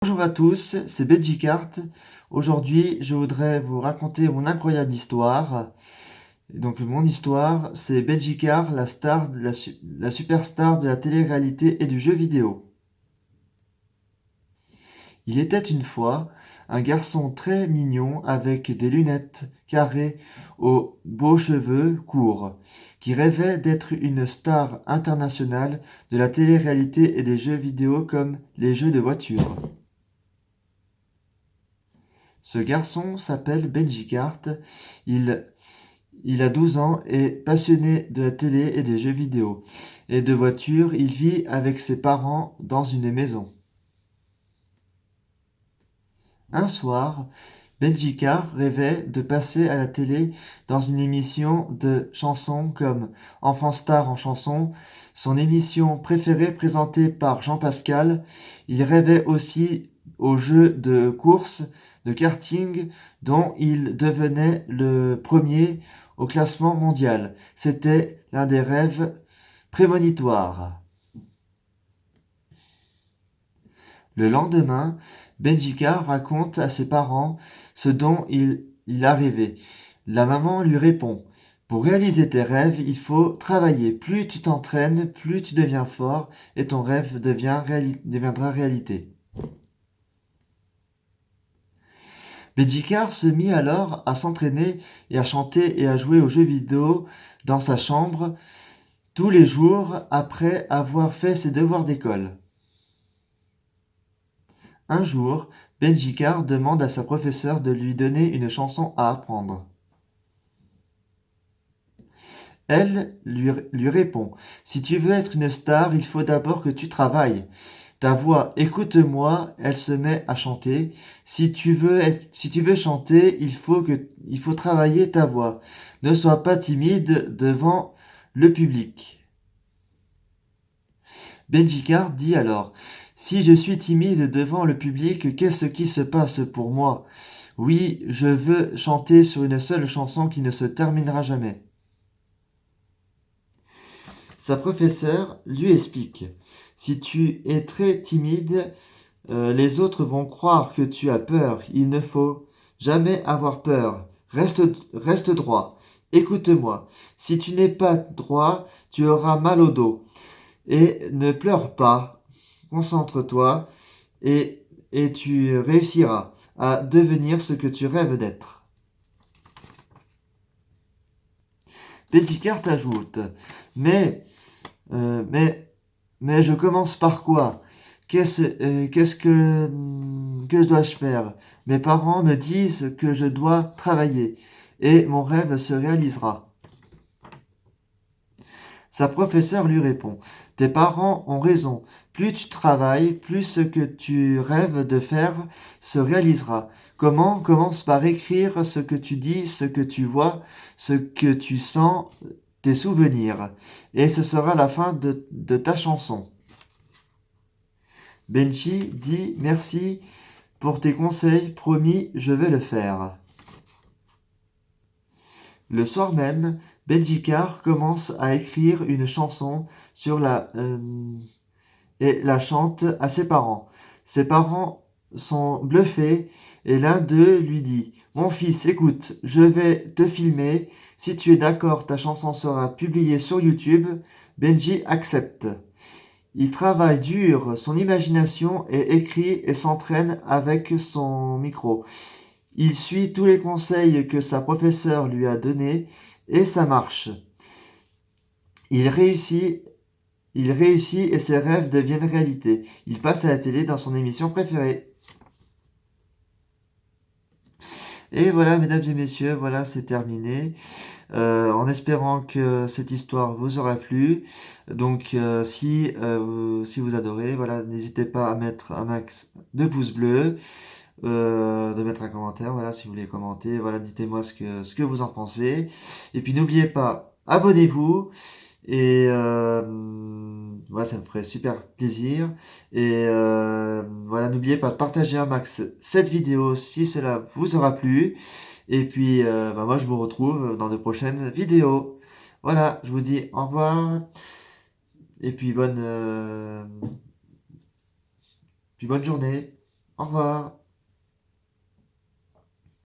Bonjour à tous, c'est Benjicart. Aujourd'hui, je voudrais vous raconter mon incroyable histoire. Donc, mon histoire, c'est Benjicart, la star, la superstar de la télé-réalité et du jeu vidéo. Il était une fois un garçon très mignon avec des lunettes carrées aux beaux cheveux courts, qui rêvait d'être une star internationale de la télé-réalité et des jeux vidéo comme les jeux de voiture. Ce garçon s'appelle Benjicart, il, il a 12 ans, est passionné de la télé et des jeux vidéo et de voitures. Il vit avec ses parents dans une maison. Un soir, Benjicart rêvait de passer à la télé dans une émission de chansons comme Enfant Star en chanson, son émission préférée présentée par Jean Pascal. Il rêvait aussi aux jeux de course, de karting, dont il devenait le premier au classement mondial. C'était l'un des rêves prémonitoires. Le lendemain, Benjika raconte à ses parents ce dont il a rêvé. La maman lui répond: pour réaliser tes rêves, il faut travailler. Plus tu t'entraînes, plus tu deviens fort et ton rêve deviendra réalité. Benjikar se mit alors à s'entraîner et à chanter et à jouer aux jeux vidéo dans sa chambre tous les jours après avoir fait ses devoirs d'école. Un jour, Benjikar demande à sa professeure de lui donner une chanson à apprendre. Elle lui répond: si tu veux être une star, il faut d'abord que tu travailles. Ta voix, écoute-moi, elle se met à chanter. Si tu veux chanter, il faut travailler ta voix. Ne sois pas timide devant le public. Benjikar dit alors: si je suis timide devant le public, qu'est-ce qui se passe pour moi? Oui, je veux chanter sur une seule chanson qui ne se terminera jamais. Sa professeure lui explique: si tu es très timide, les autres vont croire que tu as peur. Il ne faut jamais avoir peur. Reste droit. Écoute-moi. Si tu n'es pas droit, tu auras mal au dos. Et ne pleure pas. Concentre-toi et tu réussiras à devenir ce que tu rêves d'être. Petitcart ajoute: mais, euh, mais, mais je commence par quoi? Que dois-je faire? Mes parents me disent que je dois travailler et mon rêve se réalisera. Sa professeure lui répond: tes parents ont raison. Plus tu travailles, plus ce que tu rêves de faire se réalisera. Comment? Commence par écrire ce que tu dis, ce que tu vois, ce que tu sens, tes souvenirs. Et ce sera la fin de ta chanson. Benji dit: merci pour tes conseils, promis, je vais le faire. Le soir même, Benjikar commence à écrire une chanson et la chante à ses parents. Ses parents sont bluffés et l'un d'eux lui dit: mon fils, écoute, je vais te filmer. Si tu es d'accord, ta chanson sera publiée sur YouTube. Benji accepte. Il travaille dur son imagination et écrit et s'entraîne avec son micro. Il suit tous les conseils que sa professeure lui a donnés et ça marche. Il réussit, il réussit et ses rêves deviennent réalité. Il passe à la télé dans son émission préférée. Et voilà, mesdames et messieurs, voilà, c'est terminé. En espérant que cette histoire vous aura plu. Donc, si vous adorez, voilà, n'hésitez pas à mettre un max de pouces bleus. De mettre un commentaire, voilà, si vous voulez commenter, voilà, dites-moi ce que vous en pensez. Et puis n'oubliez pas, abonnez-vous, et voilà, ça me ferait super plaisir. Et voilà, n'oubliez pas de partager un max cette vidéo si cela vous aura plu. Et puis, moi, je vous retrouve dans de prochaines vidéos. Voilà, je vous dis au revoir, et puis bonne journée. Au revoir.